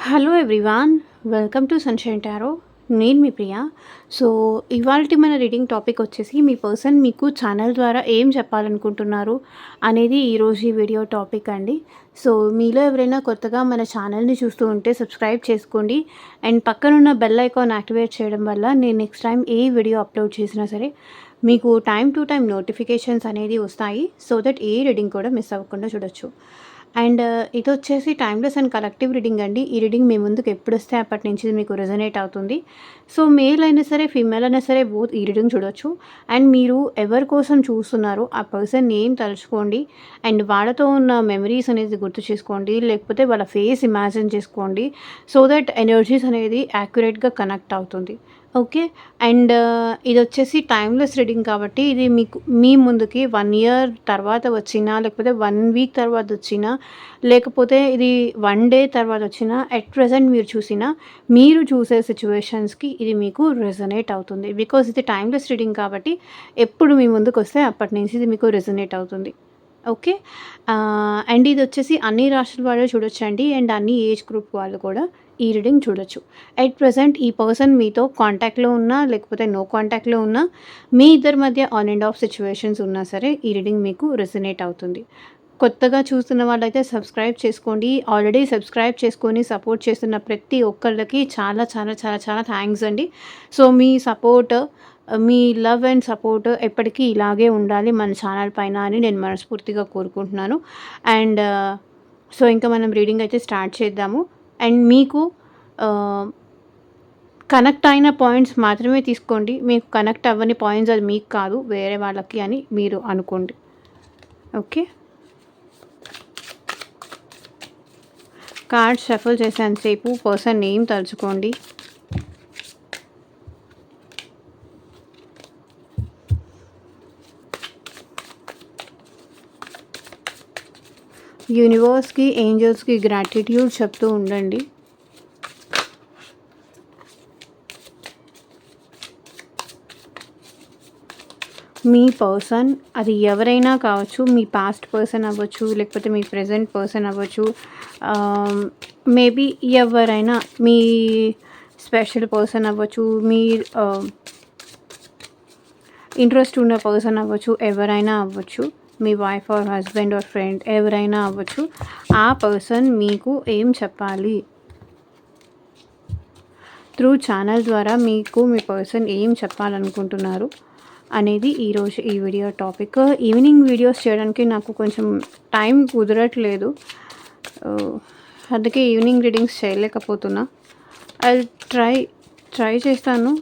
Hello everyone, welcome to sunshine tarot. నేను మీ ప్రియ. So, ఇవాల్టి మన రీడింగ్ టాపిక్ వచ్చేసి మీ పర్సన్ మీకు ఛానల్ ద్వారా ఏం చెప్పాలనుకుంటున్నారు అనేది ఈరోజు ఈ వీడియో టాపిక్ అండి. సో, మీలో ఎవరైనా కొత్తగా మన ఛానల్‌ని చూస్తూ ఉంటే సబ్స్క్రైబ్ చేసుకోండి. అండ్ పక్కనున్న బెల్ ఐకాన్ యాక్టివేట్ చేయడం వల్ల నేను నెక్స్ట్ టైం ఏ వీడియో అప్లోడ్ చేసినా సరే మీకు టైమ్ టు టైమ్ నోటిఫికేషన్స్ అనేది వస్తాయి. సో దట్ ఏ రీడింగ్ కూడా మిస్ అవ్వకుండా చూడొచ్చు. అండ్ ఇదొచ్చేసి టైమ్‌లెస్ అండ్ కలెక్టివ్ రీడింగ్ అండి. ఈ రీడింగ్ మీ ముందుకు ఎప్పుడొస్తే అప్పటి నుంచి ఇది మీకు రెజొనేట్ అవుతుంది. సో, మేల్ అయినా సరే, ఫీమేల్ అయినా సరే బోత్ ఈ రీడింగ్ చూడొచ్చు. అండ్ మీరు ఎవరి కోసం చూస్తున్నారో ఆ పర్సన్ నేమ్ తలుచుకోండి. అండ్ వాళ్ళతో ఉన్న మెమరీస్ అనేది గుర్తు చేసుకోండి. లేకపోతే వాళ్ళ ఫేస్ ఇమాజిన్ చేసుకోండి. సో దట్ ఎనర్జీస్ అనేది యాక్యురేట్‌గా కనెక్ట్ అవుతుంది. ఓకే. అండ్ ఇదొచ్చేసి టైమ్‌లెస్ రీడింగ్ కాబట్టి ఇది మీకు మీ ముందుకి 1 ఇయర్ తర్వాత వచ్చినా, లేకపోతే 1 వీక్ తర్వాత వచ్చినా, లేకపోతే ఇది 1 డే తర్వాత వచ్చినా, ఎట్ ప్రెజెంట్ మీరు చూసినా, మీరు చూసే సిట్యుయేషన్స్‌కి ఇది మీకు రెజొనేట్ అవుతుంది. బికాజ్ ఇది టైమ్‌లెస్ రీడింగ్ కాబట్టి ఎప్పుడు మీ ముందుకొస్తే అప్పటి నుంచి ఇది మీకు రెజొనేట్ అవుతుంది. ఓకే. అండ్ ఇదొచ్చేసి అన్ని రాశుల వాళ్ళు చూడొచ్చండి. అండ్ అన్ని ఏజ్ గ్రూప్ వాళ్ళు కూడా ఈ రీడింగ్ చూడొచ్చు. ఎట్ ప్రెజెంట్ ఈ పర్సన్ మీతో కాంటాక్ట్‌లో ఉన్నా, లేకపోతే నో కాంటాక్ట్‌లో ఉన్నా, మీ ఇద్దరి మధ్య ఆన్ అండ్ ఆఫ్ సిట్యుయేషన్స్ ఉన్నా సరే ఈ రీడింగ్ మీకు రెసొనేట్ అవుతుంది. కొత్తగా చూస్తున్న వాళ్ళైతే సబ్స్క్రైబ్ చేసుకోండి. ఆల్రెడీ సబ్స్క్రైబ్ చేసుకొని సపోర్ట్ చేస్తున్న ప్రతి ఒక్కళ్ళకి చాలా చాలా చాలా చాలా థ్యాంక్స్ అండి. So, me support, me love and support ఎప్పటికీ ఇలాగే ఉండాలి మన ఛానల్ పైన అని నేను మనస్ఫూర్తిగా కోరుకుంటున్నాను. అండ్ సో, ఇంకా మనం రీడింగ్ అయితే స్టార్ట్ చేద్దాము. అండ్ మీకు కనెక్ట్ అయిన పాయింట్స్ మాత్రమే తీసుకోండి. మీకు కనెక్ట్ అవ్వని పాయింట్స్ అది మీకు కాదు, వేరే వాళ్ళకి అని మీరు అనుకోండి. ఓకే. కార్డ్ షఫుల్ చేసేంతసేపు పర్సన్ నేమ్ తలుచుకోండి. యూనివర్స్‌కి, ఏంజెల్స్‌కి గ్రాటిట్యూడ్ చెప్తూ ఉండండి. మీ పర్సన్ అది ఎవరైనా కావచ్చు, మీ పాస్ట్ పర్సన్ అవ్వచ్చు, లేకపోతే మీ ప్రెజెంట్ పర్సన్ అవ్వచ్చు, మేబీ ఎవరైనా మీ స్పెషల్ పర్సన్ అవ్వచ్చు, మీ ఇంట్రెస్ట్ ఉన్న పర్సన్ అవ్వచ్చు, ఎవరైనా అవ్వచ్చు, మీ wife or husband or friend ఎవరైనా అవ్వచ్చు. ఆ పర్సన్ మీకు ఏం చెప్పాలి, త్రూ ఛానల్ ద్వారా మీకు మీ పర్సన్ ఏం చెప్పాలనుకుంటున్నారు అనేది ఈరోజు ఈ వీడియో టాపిక్. ఈవినింగ్ వీడియోస్ చేయడానికి నాకు కొంచెం టైం కుదరట్లేదు, అందుకే ఈవినింగ్ రీడింగ్స్ చేయలేకపోతున్నా. అది ట్రై చేస్తాను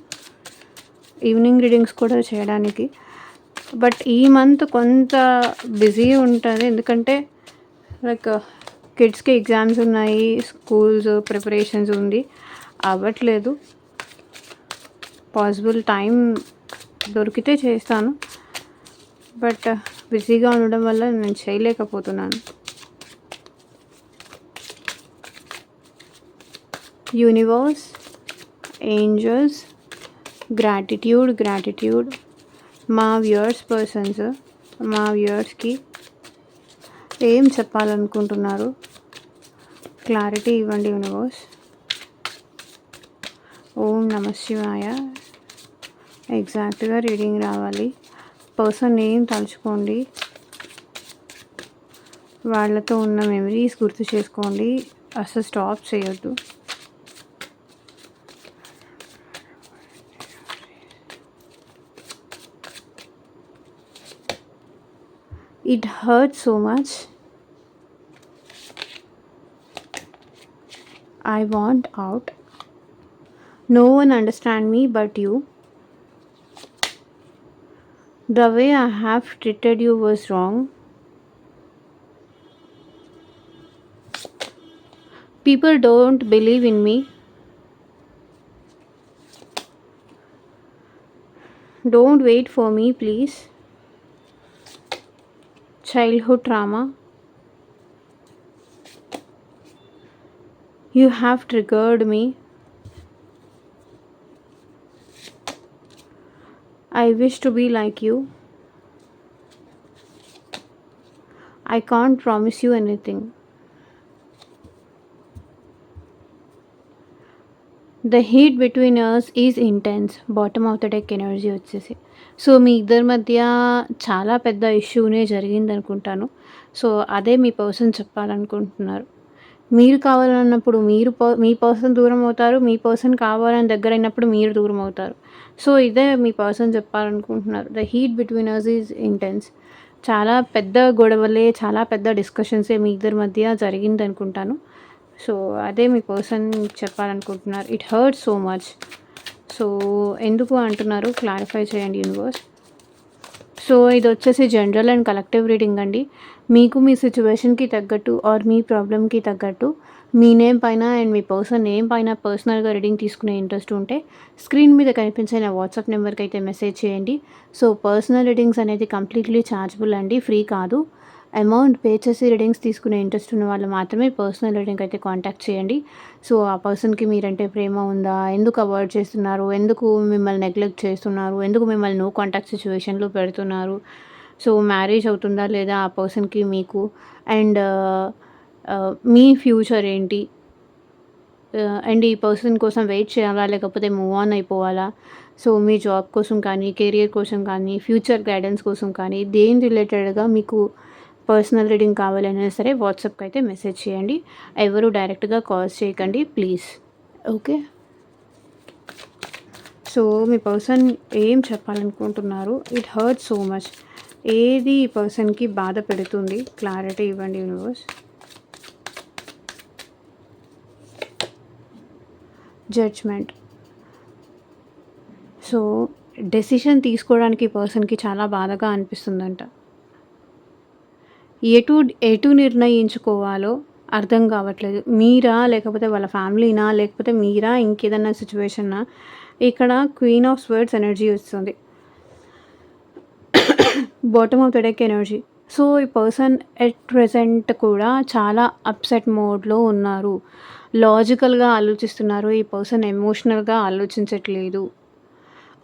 ఈవినింగ్ రీడింగ్స్ కూడా చేయడానికి. బట్ ఈ మంత్ కొంత బిజీ ఉంటుంది, ఎందుకంటే లైక్ కిడ్స్కి ఎగ్జామ్స్ ఉన్నాయి, స్కూల్స్ ప్రిపరేషన్స్ ఉంది, అవ్వట్లేదు. పాసిబుల్ టైం దొరికితే చేస్తాను, బట్ బిజీగా ఉండడం వల్ల నేను చేయలేకపోతున్నాను. యూనివర్స్, ఏంజల్స్, గ్రాటిట్యూడ్ మా వ్యూయర్స్కి ఏం చెప్పాలనుకుంటున్నారు, క్లారిటీ ఇవ్వండి యూనివర్స్. ఓం నమః శివాయ. ఎగ్జాక్ట్గా రీడింగ్ రావాలి. పర్సన్ నేమ్ తలుచుకోండి, వాళ్ళతో ఉన్న మెమరీస్ గుర్తు చేసుకోండి, అసలు స్టాప్ చేయొద్దు. It hurts so much. I want out. No one understands me but you. The way I have treated you was wrong. People don't believe in me. Don't wait for me, please. Childhood trauma. You have triggered me. I wish to be like you. I can't promise you anything. The heat between us is intense. Bottom of the deck energy వచ్చేసి. So, మీ ఇద్దరి మధ్య చాలా పెద్ద ఇష్యూనే జరిగిందనుకుంటాను. So, అదే మీ person చెప్పాలనుకుంటున్నారు. మీరు కావాలన్నప్పుడు మీ పర్సన్ దూరమవుతారు. మీ పర్సన్ కావాలని దగ్గరైనప్పుడు మీరు దూరమవుతారు. సో, ఇదే మీ పర్సన్ చెప్పాలనుకుంటున్నారు. The heat between us is intense. చాలా పెద్ద గొడవలే, చాలా పెద్ద డిస్కషన్సే మీ ఇద్దరి మధ్య జరిగిందనుకుంటాను. సో, అదే మీ పర్సన్ చెప్పాలనుకుంటున్నారు. It hurts so much. So, ఎందుకు అంటున్నారు క్లారిఫై చేయండి యూనివర్స్. సో, ఇదొచ్చేసి జనరల్ అండ్ కలెక్టివ్ రీడింగ్ అండి. మీకు మీ సిట్యుయేషన్‌కి తగ్గట్టు ఆర్ మీ ప్రాబ్లమ్‌కి తగ్గట్టు మీ నేమ్ పైన అండ్ మీ పర్సన్ నేమ్ పైన పర్సనల్‌గా రీడింగ్ తీసుకునే ఇంట్రెస్ట్ ఉంటే స్క్రీన్ మీద కనిపించే నా వాట్సాప్ నెంబర్‌కి అయితే మెసేజ్ చేయండి. సో, పర్సనల్ రీడింగ్స్ అనేది కంప్లీట్‌లీ ఛార్జబుల్ అండి. ఫ్రీ కాదు. అమౌంట్ పే చేసి రీడింగ్స్ తీసుకునే ఇంట్రెస్ట్ ఉన్న వాళ్ళు మాత్రమే పర్సనల్ రీడింగ్ అయితే కాంటాక్ట్ చేయండి. సో, ఆ పర్సన్‌కి మీరంటే ప్రేమ ఉందా? ఎందుకు అవాయిడ్ చేస్తున్నారు? ఎందుకు మిమ్మల్ని నెగ్లెక్ట్ చేస్తున్నారు? ఎందుకు మిమ్మల్ని నో కాంటాక్ట్ సిట్యుయేషన్‌లో పెడుతున్నారు? సో, మ్యారేజ్ అవుతుందా లేదా ఆ పర్సన్‌కి మీకు? అండ్ మీ ఫ్యూచర్ ఏంటి? అండ్ ఈ పర్సన్ కోసం వెయిట్ చేయాలా? లేకపోతే మూవ్ ఆన్ అయిపోవాలా? సో, మీ జాబ్ కోసం కానీ, కెరియర్ కోసం కానీ, ఫ్యూచర్ గైడెన్స్ కోసం కానీ, దేని రిలేటెడ్‌గా మీకు పర్సనల్ రీడింగ్ కావాలైనా సరే వాట్సాప్‌కి అయితే మెసేజ్ చేయండి. ఎవరు డైరెక్ట్‌గా కాల్స్ చేయకండి ప్లీజ్. ఓకే. సో, మీ పర్సన్ ఏం చెప్పాలనుకుంటున్నారు? It hurts so much. ఏది ఈ పర్సన్‌కి బాధ పెడుతుంది? క్లారిటీ ఇవ్వండి యూనివర్స్. జడ్జ్‌మెంట్. సో, డెసిషన్ తీసుకోవడానికి ఈ పర్సన్‌కి చాలా బాధగా అనిపిస్తుందంట. ఎటు నిర్ణయించుకోవాలో అర్థం కావట్లేదు. మీరా? లేకపోతే వాళ్ళ ఫ్యామిలీనా? లేకపోతే మీరా? ఇంకేదన్నా సిట్యుయేషనా? ఇక్కడ క్వీన్ ఆఫ్ స్వర్డ్స్ ఎనర్జీ వస్తుంది. Bottom of the deck energy. So, ఈ పర్సన్ ఎట్ ప్రెజెంట్ కూడా చాలా అప్సెట్ మోడ్‌లో ఉన్నారు. లాజికల్‌గా ఆలోచిస్తున్నారు. ఈ పర్సన్ ఎమోషనల్‌గా ఆలోచించట్లేదు.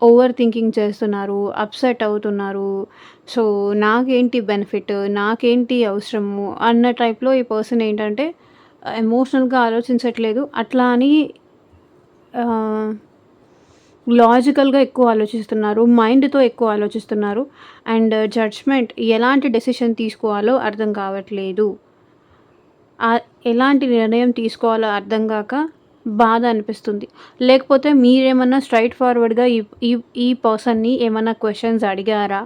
ఓవర్ థింకింగ్ చేస్తున్నారు. అప్సెట్ అవుతున్నారు. సో, నాకేంటి బెనిఫిట్? నాకేంటి అవసరము? అన్న టైప్‌లో ఈ పర్సన్ ఏంటంటే ఎమోషనల్‌గా ఆలోచించట్లేదు. అట్లా అని ఆహ్, లాజికల్‌గా ఎక్కువ ఆలోచిస్తున్నారు. మైండ్‌తో ఎక్కువ ఆలోచిస్తున్నారు. అండ్ జడ్జ్‌మెంట్ ఎలాంటి డెసిషన్ తీసుకోవాలో అర్థం కావట్లేదు. ఎలాంటి నిర్ణయం తీసుకోవాలో అర్థం గాక బాధ అనిపిస్తుంది. లేకపోతే మీరేమన్నా స్ట్రెయిట్ ఫార్వర్డ్‌గా ఈ ఈ ఈ పర్సన్‌ని ఏమన్నా క్వెషన్స్ అడిగారా?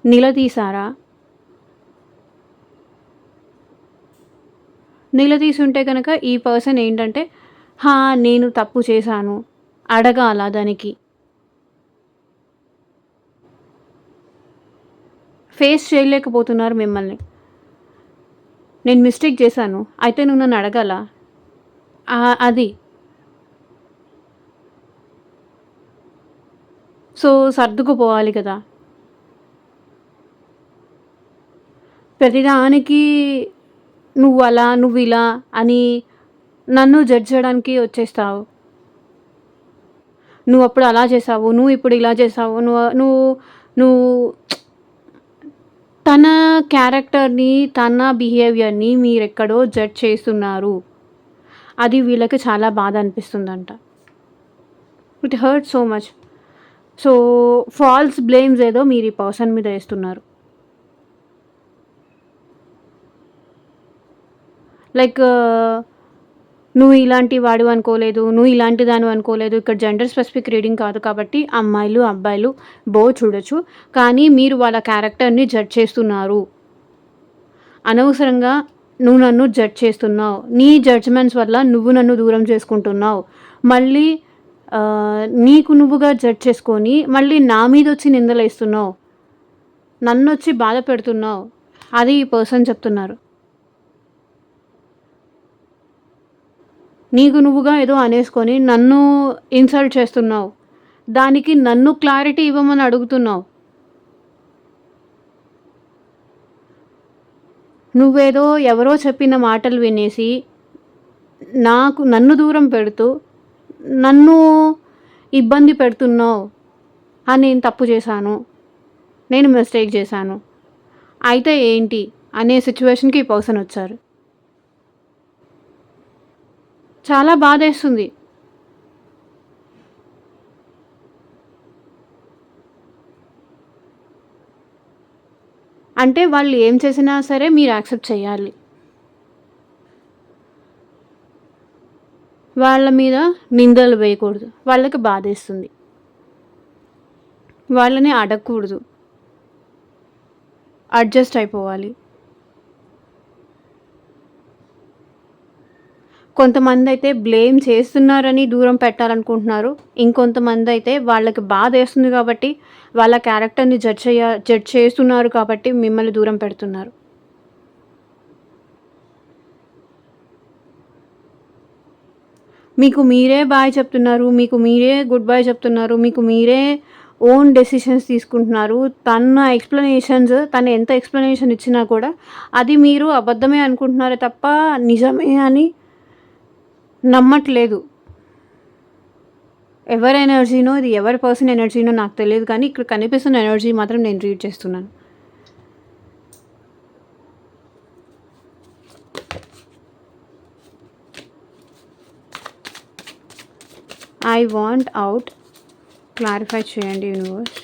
నిలదీశారా? నిలదీసుంటే గనక ఈ పర్సన్ ఏంటంటే, నేను తప్పు చేశాను. అడగాల దానికి. ఫేస్ చేయలేకపోతున్నారు మిమ్మల్ని. నేను మిస్టేక్ చేశాను. అయితే నువ్వు నన్ను అడగాల. అది. సో, సర్దుకుపోవాలి కదా! ప్రతిదానికి నువ్వలా, నువ్విలా అని నన్ను జడ్జ్ చేయడానికి వచ్చేస్తావు. నువ్వప్పుడు అలా చేశావు. నువ్విప్పుడు ఇలా చేశావు. నువ్వు నువ్వు తన క్యారెక్టర్‌ని, తన బిహేవియర్‌ని మీరెక్కడో జడ్జ్ చేస్తున్నారు. అది వీళ్ళకి చాలా బాధ అనిపిస్తుందంట. It hurts so much. So, false blames ఏదో మీరు ఈ పర్సన్ మీద ఏస్తున్నారు. లైక్ నువ్వు ఇలాంటి వాడివి అనుకోలేదు. నువ్వు ఇలాంటి దానివి అనుకోలేదు. ఇక్కడ జెండర్ స్పెసిఫిక్ రీడింగ్ కాదు కాబట్టి అమ్మాయిలు, అబ్బాయిలు చూడొచ్చు. కానీ మీరు వాళ్ళ క్యారెక్టర్‌ని జడ్జ్ చేస్తున్నారు. అనవసరంగా నువ్వు నన్ను జడ్జ్ చేస్తున్నావు. నీ జడ్జ్‌మెంట్స్ వల్ల నువ్వు నన్ను దూరం చేసుకుంటున్నావు. మళ్ళీ నీకు నువ్వుగా జడ్జ్ చేసుకొని మళ్ళీ నా మీదొచ్చి నిందలేస్తున్నావు. నన్నొచ్చి బాధ పెడుతున్నావు. అది ఈ పర్సన్ చెప్తున్నారు. నీకు నువ్వుగా ఏదో అనేసుకొని నన్ను ఇన్సల్ట్ చేస్తున్నావు. దానికి నన్ను క్లారిటీ ఇవ్వమని అడుగుతున్నావు. నువ్వేదో ఎవరో చెప్పిన మాటలు వినేసి నన్ను దూరం పెడుతూ నన్ను ఇబ్బంది పెడుతున్నావు. నేను తప్పు చేశాను. నేను మిస్టేక్ చేశాను. అయితే ఏంటి అనే సిట్యుయేషన్‌కి ఈ పర్సన్ వచ్చారు. చాలా బాధేస్తుంది. అంటే వాళ్ళు ఏం చేసినా సరే మీరు యాక్సెప్ట్ చేయాలి. వాళ్ళ మీద నిందలు వేయకూడదు. వాళ్ళకి బాధేస్తుంది. వాళ్ళని అడగకూడదు. అడ్జస్ట్ అయిపోవాలి. కొంతమందైతే బ్లేమ్ చేస్తున్నారని దూరం పెట్టాలనుకుంటున్నారు. ఇంకొంతమందైతే వాళ్ళకి బాధేస్తుంది కాబట్టి, వాళ్ళ క్యారెక్టర్‌ని జడ్జ్ చేస్తున్నారు కాబట్టి మిమ్మల్ని దూరం పెడుతున్నారు. మీకు మీరే బాయ్ చెప్తున్నారు. మీకు మీరే గుడ్ బై చెప్తున్నారు. మీకు మీరే ఓన్ డెసిషన్స్ తీసుకుంటున్నారు. తను ఎంత ఎక్స్‌ప్లనేషన్ ఇచ్చినా కూడా అది మీరు అబద్ధమే అనుకుంటున్నారే తప్ప నిజమే అని నమ్మట్లేదు. ఎవరి ఎనర్జీనో, ఇది ఎవరి పర్సన్ ఎనర్జీనో నాకు తెలీదు కానీ ఇక్కడ కనిపిస్తున్న ఎనర్జీ మాత్రం నేను రీడ్ చేస్తున్నాను. I want out. క్లారిఫై చేయండి యూనివర్స్.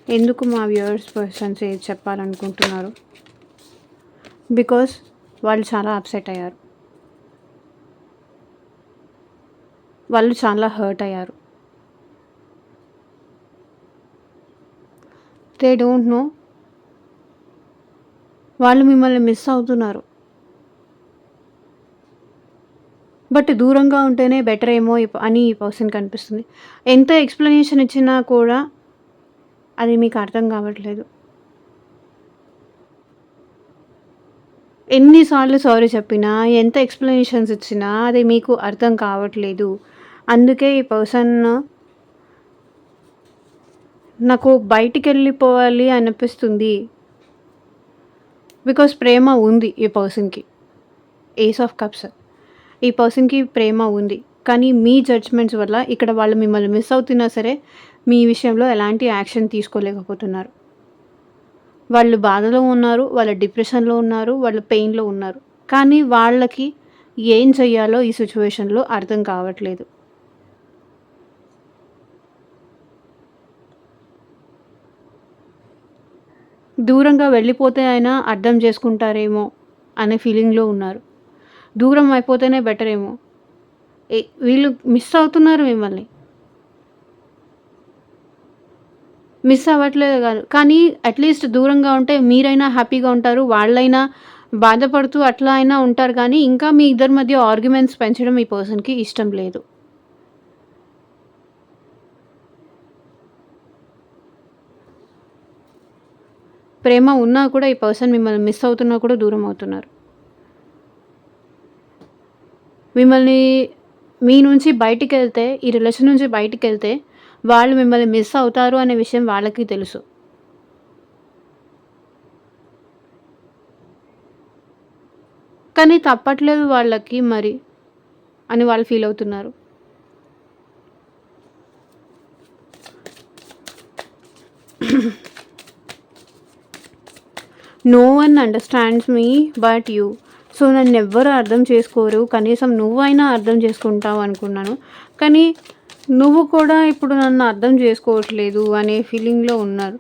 ఎందుకు మా వ్యూవర్స్ పర్సన్స్ ఏది చెప్పాలనుకుంటున్నారు? బికాస్ వాళ్ళు చాలా అప్సెట్ అయ్యారు. వాళ్ళు చాలా హర్ట్ అయ్యారు. They don't know. వాళ్ళు మిమ్మల్ని మిస్ అవుతున్నారు. బట్ దూరంగా ఉంటేనే బెటర్ ఏమో అని ఈ పర్సన్‌కి అనిపిస్తుంది. ఎంత ఎక్స్‌ప్లనేషన్ ఇచ్చినా కూడా అది మీకు అర్థం కావట్లేదు. ఎన్ని సార్లు సారీ చెప్పినా, ఎంత ఎక్స్‌ప్లనేషన్స్ ఇచ్చినా అది మీకు అర్థం కావట్లేదు. అందుకే ఈ పర్సన్ నాకు బయటికెళ్ళిపోవాలి అనిపిస్తుంది. బికాస్ ప్రేమ ఉంది ఈ పర్సన్‌కి. Ace of cups. ఈ పర్సన్‌కి ప్రేమ ఉంది. కానీ మీ జడ్జ్‌మెంట్స్ వల్ల ఇక్కడ వాళ్ళు మిమ్మల్ని మిస్ అవుతున్నా సరే, మీ విషయంలో ఎలాంటి యాక్షన్ తీసుకోలేకపోతున్నారు. వాళ్ళు బాధలో ఉన్నారు. వాళ్ళు డిప్రెషన్‌లో ఉన్నారు. వాళ్ళు పెయిన్‌లో ఉన్నారు. కానీ వాళ్ళకి ఏం చెయ్యాలో ఈ సిట్యుయేషన్‌లో అర్థం కావట్లేదు. దూరంగా వెళ్ళిపోతే అయినా అర్థం చేసుకుంటారేమో అనే ఫీలింగ్‌లో ఉన్నారు. దూరం అయిపోతేనే బెటర్ ఏమో. వీళ్ళు మిస్ అవుతున్నారు మిమ్మల్ని. మిస్ అవ్వట్లేదు కాదు. కానీ అట్‌లీస్ట్ దూరంగా ఉంటే మీరైనా హ్యాపీగా ఉంటారు. వాళ్ళైనా బాధపడుతూ అట్లా అయినా ఉంటారు కానీ, ఇంకా మీ ఇద్దరి మధ్య ఆర్గ్యుమెంట్స్ పెంచడం ఈ పర్సన్‌కి ఇష్టం లేదు. ప్రేమ ఉన్నా కూడా ఈ పర్సన్ మిమ్మల్ని మిస్ అవుతున్నా కూడా దూరం అవుతున్నారు. మిమ్మల్ని మీ నుంచి బయటికెళ్తే, ఈ రిలేషన్ నుంచి బయటికెళ్తే, వాళ్ళు మిమ్మల్ని మిస్ అవుతారు అనే విషయం వాళ్ళకి తెలుసు. కానీ తప్పట్లేదు వాళ్ళకి మరి అని వాళ్ళు ఫీల్ అవుతున్నారు. No one understands me but you. So, నన్నెవ్వరు అర్థం చేసుకోరు. కనీసం నువ్వైనా అర్థం చేసుకుంటావు అనుకున్నాను. కానీ నువ్వు కూడా ఇప్పుడు నన్ను అర్థం చేసుకోవట్లేదు అనే ఫీలింగ్‌లో ఉన్నారు.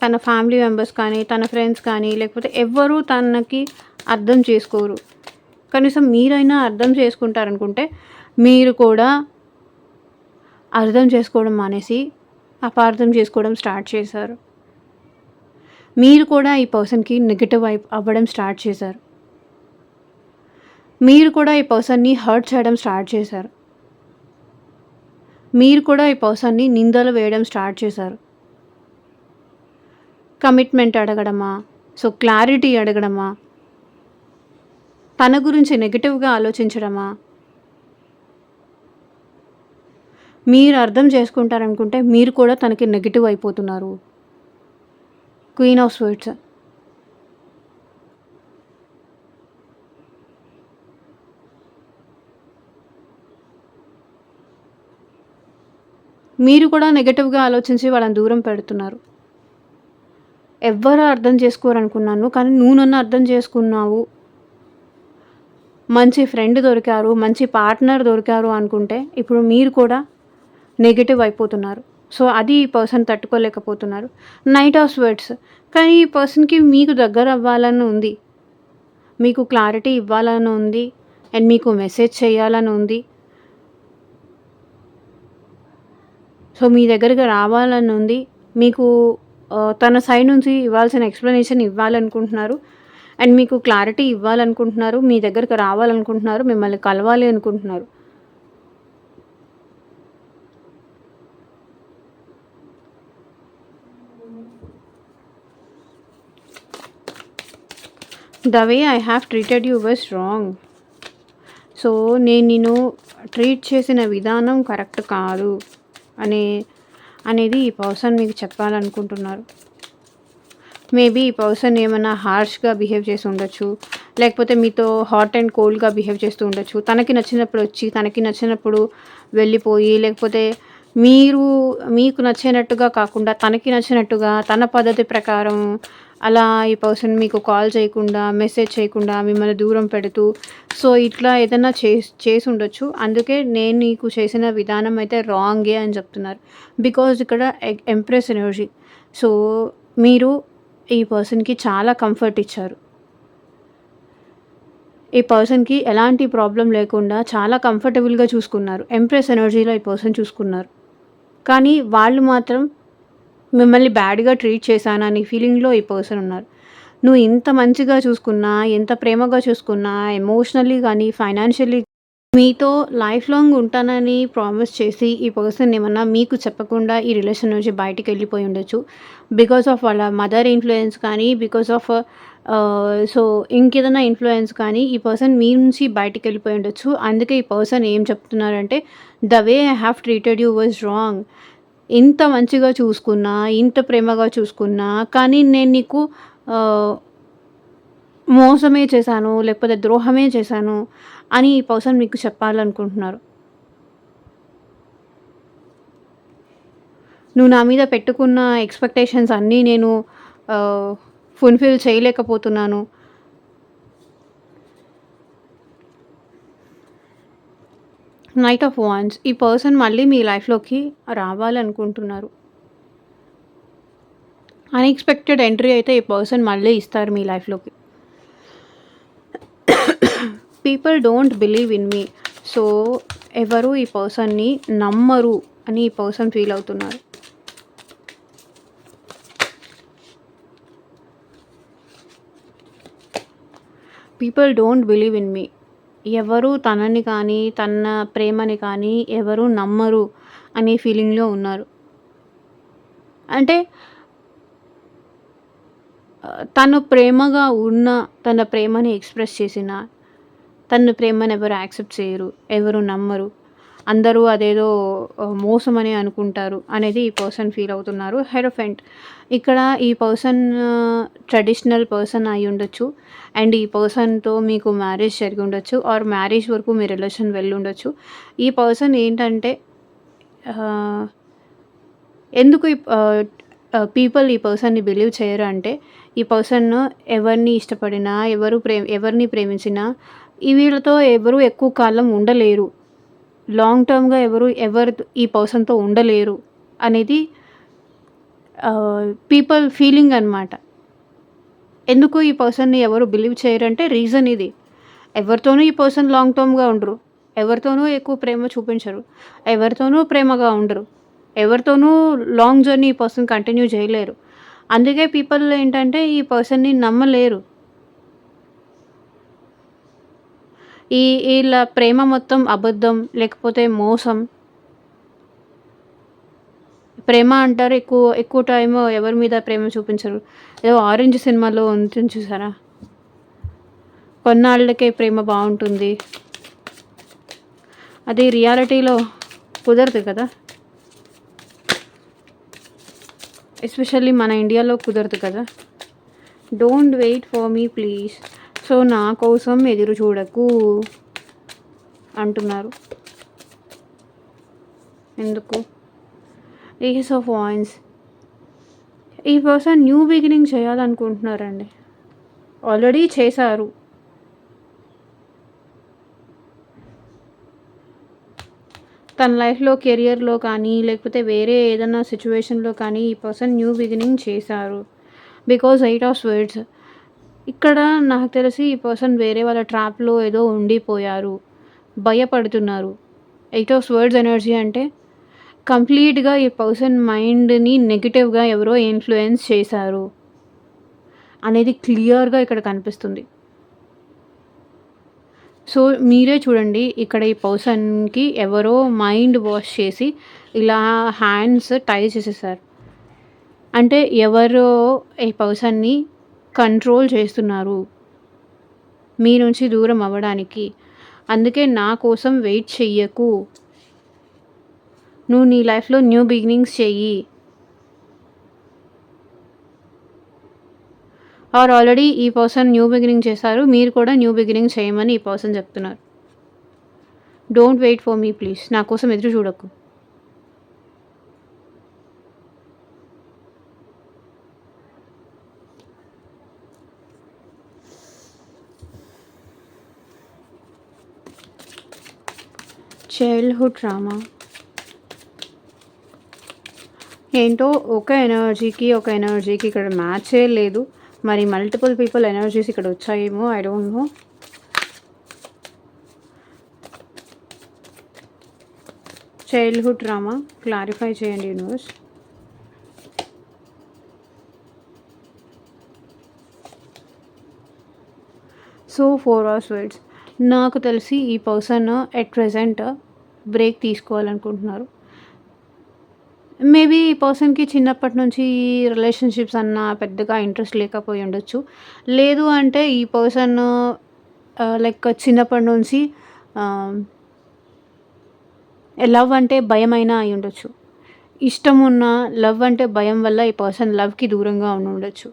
తన ఫ్యామిలీ మెంబర్స్ కానీ, తన ఫ్రెండ్స్ కానీ, లేకపోతే ఎవ్వరూ తనకి అర్థం చేసుకోరు. కనీసం మీరైనా అర్థం చేసుకుంటారనుకుంటే, మీరు కూడా అర్థం చేసుకోవడం మానేసి, అపార్థం చేసుకోవడం స్టార్ట్ చేశారు. మీరు కూడా ఈ పర్సన్‌కి నెగెటివ్ అవ్వడం స్టార్ట్ చేశారు. మీరు కూడా ఈ పర్సన్‌ని హర్ట్ చేయడం స్టార్ట్ చేశారు. మీరు కూడా ఈ పర్సన్‌ని నిందలు వేయడం స్టార్ట్ చేశారు. కమిట్మెంట్ అడగడమా? సో, క్లారిటీ అడగడమా? తన గురించి నెగెటివ్‌గా ఆలోచించడమా? మీరు అర్థం చేసుకుంటారనుకుంటే, మీరు కూడా తనకి నెగెటివ్ అయిపోతున్నారు. Queen of swords. మీరు కూడా నెగెటివ్‌గా ఆలోచించి వాళ్ళని దూరం పెడుతున్నారు. ఎవ్వరు అర్థం చేసుకోరనుకున్నాను. కానీ నువ్వు నన్ను అర్థం చేసుకున్నావు. మంచి ఫ్రెండ్ దొరికారు, మంచి పార్ట్నర్ దొరికారు అనుకుంటే, ఇప్పుడు మీరు కూడా నెగెటివ్ అయిపోతున్నారు. సో, అది ఈ పర్సన్ తట్టుకోలేకపోతున్నారు. Knight of swords. కానీ ఈ పర్సన్‌కి మీకు దగ్గర అవ్వాలని ఉంది. మీకు క్లారిటీ ఇవ్వాలని ఉంది. అండ్ మీకు మెసేజ్ చేయాలని ఉంది. సో, మీ దగ్గరికి రావాలని ఉంది. మీకు తన సైడ్ నుంచి ఇవ్వాల్సిన ఎక్స్‌ప్లనేషన్ ఇవ్వాలనుకుంటున్నారు. అండ్ మీకు క్లారిటీ ఇవ్వాలనుకుంటున్నారు. మీ దగ్గరికి రావాలనుకుంటున్నారు. మిమ్మల్ని కలవాలి అనుకుంటున్నారు. The way I have treated you was wrong. So, నేను నిన్ను ట్రీట్ చేసిన విధానం కరెక్ట్ కాదు అనేది ఈ పర్సన్ మీకు చెప్పాలనుకుంటున్నారు. మేబీ ఈ పర్సన్ ఏమైనా హార్ష్గా బిహేవ్ చేసి ఉండొచ్చు. లేకపోతే మీతో హాట్ అండ్ కోల్డ్గా బిహేవ్ చేస్తూ ఉండొచ్చు. తనకి నచ్చినప్పుడు వచ్చి, తనకి నచ్చినప్పుడు వెళ్ళిపోయి, లేకపోతే మీకు నచ్చినట్టుగా కాకుండా తనకి నచ్చినట్టుగా తన పద్ధతి ప్రకారం అలా ఈ పర్సన్ మీకు కాల్ చేయకుండా, మెసేజ్ చేయకుండా మిమ్మల్ని దూరం పెడుతూ, సో, ఇట్లా ఏదైనా చేసి ఉండొచ్చు. అందుకే నేను నీకు చేసిన విధానం అయితే రాంగే అని చెప్తున్నారు. బికాజ్ ఇక్కడ ఎంప్రెస్ ఎనర్జీ. సో, మీరు ఈ పర్సన్‌కి చాలా కంఫర్ట్ ఇచ్చారు. ఈ పర్సన్‌కి ఎలాంటి ప్రాబ్లమ్ లేకుండా చాలా కంఫర్టబుల్‌గా చూసుకున్నారు. ఎంప్రెస్ ఎనర్జీలో ఈ పర్సన్ చూసుకున్నారు. కానీ వాళ్ళు మాత్రం మిమ్మల్ని బ్యాడ్‌గా ట్రీట్ చేశానని ఫీలింగ్‌లో ఈ పర్సన్ ఉన్నారు. నువ్వు ఇంత మంచిగా చూసుకున్నా, ఎంత ప్రేమగా చూసుకున్నా, ఎమోషనల్లీ గానీ, ఫైనాన్షియల్లీ మీతో లైఫ్ లాంగ్ ఉంటానని ప్రామిస్ చేసి ఈ పర్సన్ ఏమన్నా మీకు చెప్పకుండా ఈ రిలేషన్ నుంచి బయటికెళ్ళిపోయి ఉండొచ్చు. బికాస్ ఆఫ్ వాళ్ళ మదర్ ఇన్‌ఫ్లూయెన్స్ కానీ, బికాస్ ఆఫ్ సో, ఇంకేదైనా ఇన్‌ఫ్లూయెన్స్ కానీ ఈ పర్సన్ మీ నుంచి బయటికెళ్ళిపోయి ఉండొచ్చు. అందుకే ఈ పర్సన్ ఏం చెప్తున్నారంటే, the way I have treated you was wrong. ఇంత మంచిగా చూసుకున్నా, ఇంత ప్రేమగా చూసుకున్నా, కానీ నేను నీకు ఆహ్, మోసమే చేశాను, లేకపోతే ద్రోహమే చేశాను అని ఈ పర్సన్ మీకు చెప్పాలనుకుంటున్నారు. నువ్వు నా మీద పెట్టుకున్న ఎక్స్‌పెక్టేషన్స్ అన్నీ నేను ఆహ్, ఫుల్‌ఫిల్ చేయలేకపోతున్నాను. Knight of wands. ఈ పర్సన్ మళ్ళీ మీ లైఫ్‌లోకి రావాలనుకుంటున్నారు. అన్‌ఎక్స్‌పెక్టెడ్ ఎంట్రీ అయితే ఈ పర్సన్ మళ్ళీ ఇస్తారు మీ లైఫ్‌లోకి. People don't believe in me. So, ఎవరు ఈ పర్సన్‌ని నమ్మరు అని ఈ పర్సన్ ఫీల్ అవుతున్నారు. People don't believe in me. ఎవరు తనని కానీ, తన ప్రేమని కానీ ఎవరు నమ్మరు అనే ఫీలింగ్‌లో ఉన్నారు. అంటే తను ప్రేమగా ఉన్నా, తన ప్రేమని ఎక్స్‌ప్రెస్ చేసినా, తన ప్రేమని ఎవరు యాక్సెప్ట్ చేయరు. ఎవరు నమ్మరు. అందరూ అదేదో మోసమని అనుకుంటారు అనేది ఈ పర్సన్ ఫీల్ అవుతున్నారు. హెరోఫెంట్. ఇక్కడ ఈ పర్సన్ ట్రెడిషనల్ పర్సన్ అయ్యుండొచ్చు. అండ్ ఈ పర్సన్‌తో మీకు మ్యారేజ్ జరిగి ఉండొచ్చు. ఆర్ మ్యారేజ్ వరకు మీ రిలేషన్ వెళ్ళుండొచ్చు. ఈ పర్సన్ ఏంటంటే ఎందుకు పీపుల్ ఈ పర్సన్‌ని బిలీవ్ చేయరు అంటే, ఈ పర్సన్ ఎవరిని ఇష్టపడినా, ఎవరిని ప్రేమించినా వీళ్ళతో ఎవరు ఎక్కువ కాలం ఉండలేరు. లాంగ్ టర్మ్‌గా ఎవరు ఈ పర్సన్‌తో ఉండలేరు అనేది పీపుల్ ఫీలింగ్ అనమాట. ఎందుకు ఈ పర్సన్‌ని ఎవరు బిలీవ్ చేయరంటే రీజన్ ఇది. ఎవరితోనూ ఈ పర్సన్ లాంగ్ టర్మ్‌గా ఉండరు. ఎవరితోనూ ఎక్కువ ప్రేమ చూపించరు. ఎవరితోనూ ప్రేమగా ఉండరు. ఎవరితోనూ లాంగ్ జర్నీ ఈ పర్సన్ కంటిన్యూ చేయలేరు. అందుకే పీపుల్ ఏంటంటే ఈ పర్సన్‌ని నమ్మలేరు. ఈళ్ళ ప్రేమ మొత్తం అబద్ధం, లేకపోతే మోసం. ప్రేమ అంటారు, ఎక్కువ టైము ఎవరి మీద ప్రేమ చూపించరు. ఏదో 'ఆరెంజ్' సినిమాలో ఉంటుంది చూసారా? కొన్నాళ్ళకే ప్రేమ బావుంటుంది. అది రియాలిటీలో కుదరదు కదా! ఎస్పెషల్లీ మన ఇండియాలో కుదరదు కదా! Don't wait for me please. So, నా కోసం ఎదురు చూడకు అంటున్నారు. ఎందుకు? Ace of wands. ఈ పర్సన్ న్యూ బిగినింగ్ చేయాలనుకుంటున్నారండి. ఆల్రెడీ చేశారు. తన లైఫ్‌లో, కెరియర్‌లో కానీ, లేకపోతే వేరే ఏదన్నా సిట్యుయేషన్‌లో కానీ ఈ పర్సన్ న్యూ బిగినింగ్ చేశారు. Because 8 of swords. ఇక్కడ నాకు తెలిసి ఈ పర్సన్ వేరే వాళ్ళ ట్రాప్‌లో ఏదో ఉండిపోయారు. భయపడుతున్నారు. 8 ఆఫ్ స్వర్డ్స్ ఎనర్జీ అంటే కంప్లీట్‌గా ఈ పర్సన్ మైండ్‌ని నెగెటివ్‌గా ఎవరో ఇన్‌ఫ్లూయెన్స్ చేశారు అనేది క్లియర్‌గా ఇక్కడ కనిపిస్తుంది. సో, మీరే చూడండి ఇక్కడ ఈ పర్సన్‌కి ఎవరో మైండ్ వాష్ చేసి ఇలా హ్యాండ్స్ టై చేసేసారు. అంటే ఎవరో ఈ పర్సన్‌ని కంట్రోల్ చేస్తున్నారు మీ నుంచి దూరం అవ్వడానికి. అందుకే నా కోసం వెయిట్ చెయ్యకు. నువ్వు నీ లైఫ్‌లో న్యూ బిగినింగ్స్ చెయ్యి. ఆర్ ఆల్రెడీ ఈ పర్సన్ న్యూ బిగినింగ్ చేశారు. మీరు కూడా న్యూ బిగినింగ్ చేయమని ఈ పర్సన్ చెప్తున్నారు. Don't wait for me please. నా కోసం ఎదురు చూడకు. Childhood trauma. ఏంటో ఒక ఎనర్జీకి ఇక్కడ మ్యాచే లేదు. మరి మల్టిపుల్ పీపుల్ ఎనర్జీస్ ఇక్కడ వచ్చాయేమో, I don't know. Childhood trauma clarify చేయండి యూనివర్స్. So 4 of swords. నాకు తెలిసి ఈ పర్సన్ ఎట్ ప్రెజెంట్ బ్రేక్ తీసుకోవాలనుకుంటున్నారు. మేబీ ఈ పర్సన్‌కి చిన్నప్పటి నుంచి రిలేషన్‌షిప్స్ అన్న పెద్దగా ఇంట్రెస్ట్ లేకపోయి ఉండొచ్చు. లేదు అంటే ఈ పర్సన్ లైక్ చిన్నప్పటి నుంచి ఆహ్, లవ్ అంటే భయమైనా అయి ఉండొచ్చు. ఇష్టం ఉన్న లవ్ అంటే భయం వల్ల ఈ పర్సన్ లవ్‌కి దూరంగా ఉండుండొచ్చు.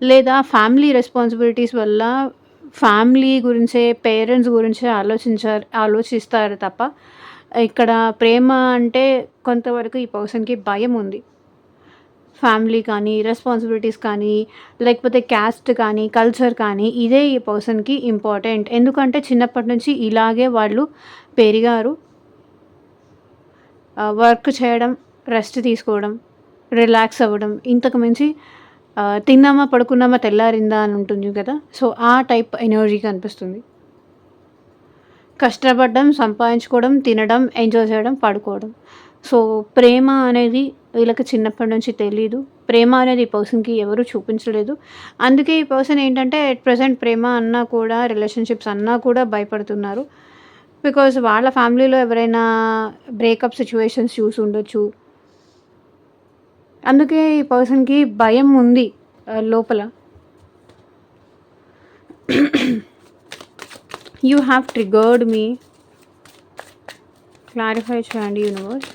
లేదా ఫ్యామిలీ రెస్పాన్సిబిలిటీస్ వల్ల ఫ్యామిలీ గురించే, పేరెంట్స్ గురించే ఆలోచిస్తారు తప్ప, ఇక్కడ ప్రేమ అంటే కొంతవరకు ఈ పర్సన్‌కి భయం ఉంది. ఫ్యామిలీ కానీ, రెస్పాన్సిబిలిటీస్ కానీ, లేకపోతే క్యాస్ట్ కానీ, కల్చర్ కానీ ఇదే ఈ పర్సన్‌కి ఇంపార్టెంట్. ఎందుకంటే చిన్నప్పటి నుంచి ఇలాగే వాళ్ళు పెరిగారు. వర్క్ చేయడం, రెస్ట్ తీసుకోవడం, రిలాక్స్ అవ్వడం, ఇంతకు మించి తిన్నామా, పడుకున్నామా, తెల్లారిందా అని ఉంటుంది కదా! సో, ఆ టైప్ ఎనర్జీ కనిపిస్తుంది. కష్టపడడం, సంపాదించుకోవడం, తినడం, ఎంజాయ్ చేయడం, పడుకోవడం. సో, ప్రేమ అనేది వీళ్ళకి చిన్నప్పటి నుంచి తెలీదు. ప్రేమ అనేది ఈ పర్సన్‌కి ఎవరు చూపించలేదు. అందుకే ఈ పర్సన్ ఏంటంటే ఎట్ ప్రెజెంట్ ప్రేమ అన్నా కూడా, రిలేషన్‌షిప్స్ అన్నా కూడా భయపడుతున్నారు. బికాజ్ వాళ్ళ ఫ్యామిలీలో ఎవరైనా బ్రేకప్ సిట్యుయేషన్స్ చూసుండొచ్చు. అందుకే ఈ పర్సన్‌కి భయం ఉంది లోపల. You have triggered me. Clarify చేయండి universe.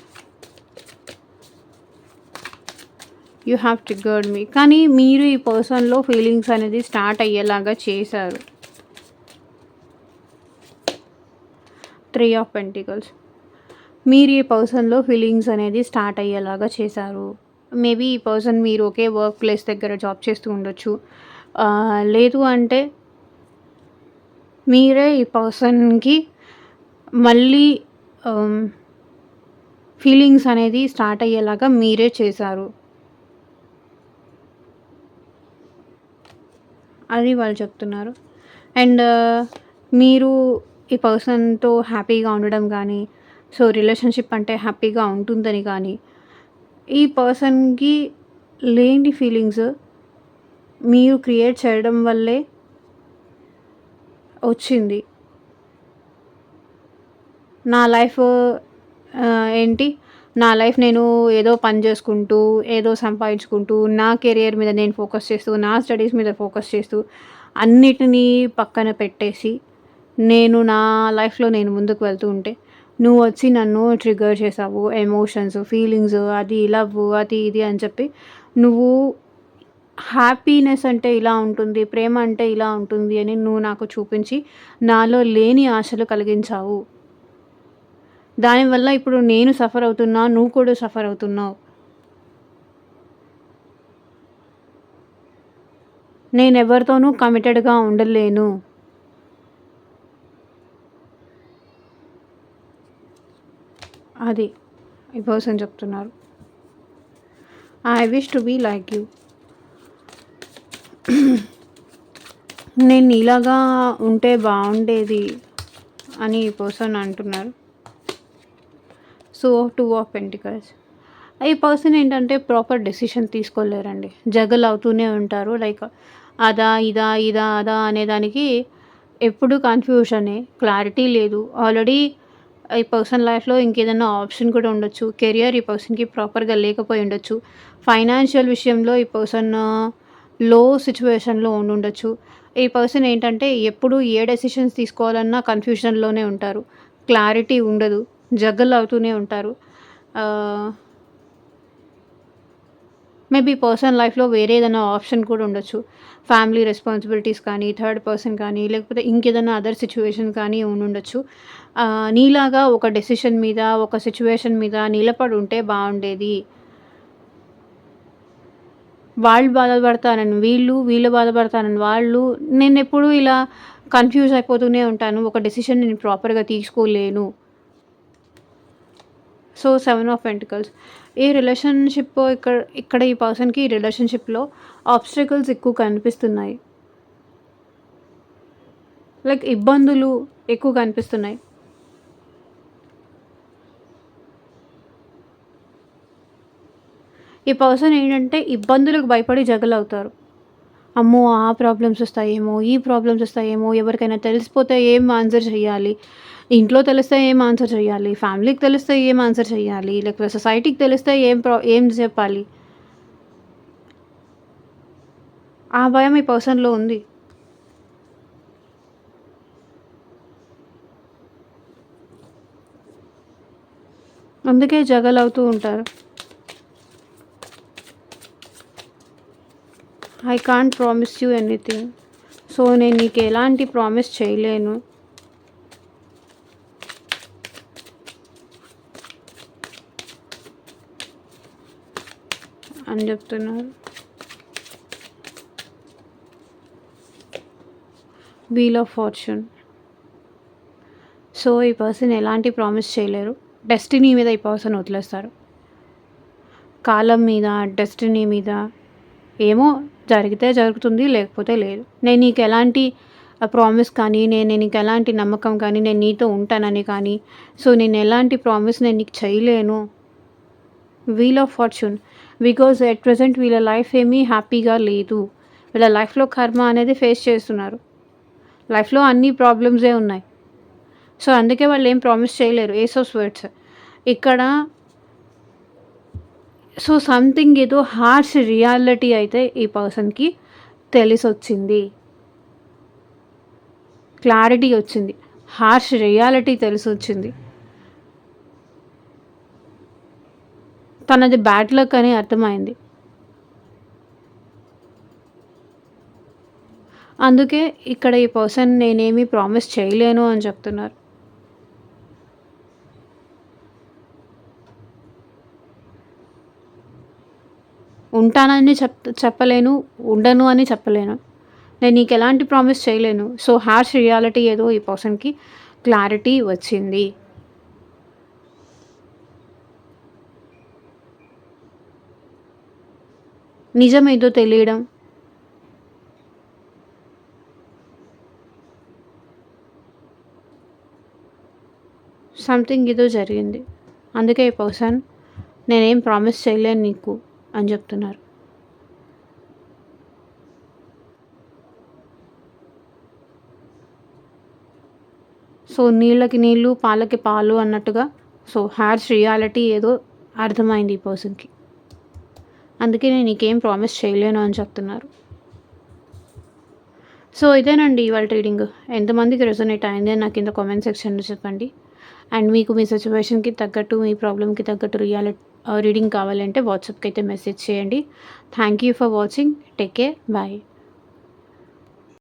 You have triggered me. కానీ మీరు ఈ పర్సన్‌లో ఫీలింగ్స్ అనేది స్టార్ట్ అయ్యేలాగా చేశారు. 3 ఆఫ్ పెంటికల్స్. మీరు ఈ పర్సన్‌లో ఫీలింగ్స్ అనేది స్టార్ట్ అయ్యేలాగా చేశారు. మేబీ ఈ పర్సన్ మీరు ఒకే వర్క్ ప్లేస్ దగ్గర జాబ్ చేస్తూ ఉండొచ్చు. లేదు అంటే మీరే ఈ పర్సన్‌కి మళ్ళీ ఫీలింగ్స్ అనేది స్టార్ట్ అయ్యేలాగా మీరే చేశారు. అది వాళ్ళు చెప్తున్నారు. అండ్ మీరు ఈ పర్సన్‌తో హ్యాపీగా ఉండడం కానీ, సో రిలేషన్‌షిప్ అంటే హ్యాపీగా ఉంటుందని కానీ, ఈ పర్సన్‌కి లేని ఫీలింగ్స్ మీరు క్రియేట్ చేయడం వల్లే వచ్చింది. నా లైఫ్ ఏంటి, నా లైఫ్ నేను ఏదో పని చేసుకుంటూ, ఏదో సంపాదించుకుంటూ, నా కెరియర్ మీద నేను ఫోకస్ చేస్తూ, నా స్టడీస్ మీద ఫోకస్ చేస్తూ, అన్నిటినీ పక్కన పెట్టేసి, నేను నా లైఫ్‌లో నేను ముందుకు వెళ్తూ ఉంటే, నువ్వు వచ్చి నన్ను ట్రిగ్గర్ చేసావు. ఎమోషన్స్, ఫీలింగ్స్, అది లవ్వు, అది ఇది అని చెప్పి, నువ్వు హ్యాపీనెస్ అంటే ఇలా ఉంటుంది, ప్రేమ అంటే ఇలా ఉంటుంది అని నువ్వు నాకు చూపించి, నాలో లేని ఆశలు కలిగించావు. దానివల్ల ఇప్పుడు నేను సఫర్ అవుతున్నా, నువ్వు కూడా సఫర్ అవుతున్నావు. నేనెవరితోనూ కమిటెడ్‌గా ఉండలేను. అది ఈ పర్సన్ చెప్తున్నారు. I wish to be like you. నేను నీలాగా ఉంటే బాగుండేది అని ఈ పర్సన్ అంటున్నారు. So 2 of pentacles. ఈ పర్సన్ ఏంటంటే ప్రాపర్ డెసిషన్ తీసుకోలేరండి. జగల్ అవుతూనే ఉంటారు. లైక్ అదా, ఇదా, ఇదా, అదా అనేదానికి ఎప్పుడు కన్ఫ్యూజనే, క్లారిటీ లేదు. ఆల్రెడీ ఈ పర్సన్ లైఫ్‌లో ఇంకేదైనా ఆప్షన్ కూడా ఉండొచ్చు. కెరియర్ ఈ పర్సన్‌కి ప్రాపర్‌గా లేకపోయి ఉండొచ్చు. ఫైనాన్షియల్ విషయంలో ఈ పర్సన్ లో సిట్యుయేషన్‌లో ఉండుండొచ్చు. ఈ పర్సన్ ఏంటంటే ఎప్పుడు ఏ డెసిషన్స్ తీసుకోవాలన్నా కన్ఫ్యూజన్‌లోనే ఉంటారు. క్లారిటీ ఉండదు. జగ్గల్ అవుతూనే ఉంటారు. మేబీ పర్సన్ లైఫ్‌లో వేరే ఏదైనా ఆప్షన్ కూడా ఉండొచ్చు. ఫ్యామిలీ రెస్పాన్సిబిలిటీస్ కానీ, థర్డ్ పర్సన్ కానీ, లేకపోతే ఇంకేదైనా అదర్ సిట్యుయేషన్ కానీ ఉండుండొచ్చు. నీలాగా ఒక డెసిషన్ మీద, ఒక సిట్యుయేషన్ మీద నిలబడి ఉంటే బాగుండేది. వాళ్ళు బాధపడతారని వీళ్ళు, వీళ్ళు బాధపడతారని వాళ్ళు. నేనెప్పుడూ ఇలా కన్‌ఫ్యూజ్ అయిపోతూనే ఉంటాను. ఒక డెసిషన్ నేను ప్రాపర్‌గా తీసుకోలేను. So 7 of pentacles. ఈ రిలేషన్‌షిప్ ఇక్కడ ఈ పర్సన్‌కి ఈ రిలేషన్‌షిప్‌లో ఆబ్స్టకిల్స్ ఎక్కువ కనిపిస్తున్నాయి. లైక్ ఇబ్బందులు ఎక్కువ కనిపిస్తున్నాయి. ఈ పర్సన్ ఏంటంటే ఇబ్బందులకు భయపడి జగలవుతారు. అమ్మో! ఆ ప్రాబ్లమ్స్ వస్తాయేమో, ఈ ప్రాబ్లమ్స్ వస్తాయేమో, ఎవరికైనా తెలిసిపోతే ఏం ఆన్సర్ చేయాలి? ఇంట్లో తెలిస్తే ఏం ఆన్సర్ చేయాలి? ఫ్యామిలీకి తెలిస్తే ఏం ఆన్సర్ చేయాలి? లేకపోతే సొసైటీకి తెలిస్తే ఏం చెప్పాలి? ఆ భయం ఈ పర్సన్‌లో ఉంది. అందుకే జగలవుతూ ఉంటారు. I can't promise you anything. So నేను నీకు ఎలాంటి ప్రామిస్ చేయలేను. అని చెప్తున్నారు. Wheel of fortune. సో ఈ పర్సన్ ఎలాంటి ప్రామిస్ చేయలేరు. డెస్టినీ మీద ఈ పర్సన్ వదిలేస్తారు. కాలం మీద, డెస్టినీ మీద ఏమో జరిగితే జరుగుతుంది, లేకపోతే లేదు. నేను నీకు ఎలాంటి ప్రామిస్ కానీ, నేను నీకు ఎలాంటి నమ్మకం కానీ, నేను నీతో ఉంటానని కానీ, సో నేను ఎలాంటి ప్రామిస్ నేను నీకు చేయలేను. Wheel of fortune. Because at present వీళ్ళ లైఫ్ ఏమీ హ్యాపీగా లేదు. వీళ్ళ లైఫ్లో కర్మ అనేది ఫేస్ చేస్తున్నారు. లైఫ్లో అన్ని ప్రాబ్లమ్సే ఉన్నాయి. సో అందుకే వాళ్ళు ఏం ప్రామిస్ చేయలేరు. ఏస్ ఆఫ్ స్వర్డ్స్ ఇక్కడ. సో సంథింగ్ ఏదో హార్ష్ రియాలిటీ అయితే ఈ పర్సన్‌కి తెలిసొచ్చింది. క్లారిటీ వచ్చింది. హార్ష్ రియాలిటీ తెలిసొచ్చింది. తనది బ్యాడ్ లక్ అని అర్థమైంది. అందుకే ఇక్కడ ఈ పర్సన్ నేనేమి ప్రామిస్ చేయలేను అని చెప్తున్నారు. ఉంటానని చెప్పలేను, ఉండను అని చెప్పలేను. నేను నీకు ఎలాంటి ప్రామిస్ చేయలేను. సో హార్ష్ రియాలిటీ ఏదో ఈ పర్సన్‌కి క్లారిటీ వచ్చింది. నిజమేదో తెలియడం. సంథింగ్ ఏదో జరిగింది. అందుకే ఈ పర్సన్ నేనేం ప్రామిస్ చేయలేను నీకు అని చెప్తున్నారు. సో నీళ్ళకి నీళ్ళు, పాలకి పాలు అన్నట్టుగా. సో హార్ష్ రియాలిటీ ఏదో అర్థమైంది ఈ పర్సన్‌కి. అందుకే నేను నీకేం ప్రామిస్ చేయలేను అని చెప్తున్నారు. సో ఇదేనండి ఇవాళ రీడింగ్. ఎంతమందికి రెజొనేట్ అయింది అని నాకు కింద కామెంట్ సెక్షన్‌లో చెప్పండి. అండ్ మీకు మీ సిచ్యువేషన్‌కి తగ్గట్టు, మీ ప్రాబ్లమ్‌కి తగ్గట్టు రీడింగ్ కావాలంటే వాట్సాప్‌కి అయితే మెసేజ్ చేయండి. Thank you for watching. Take care. Bye.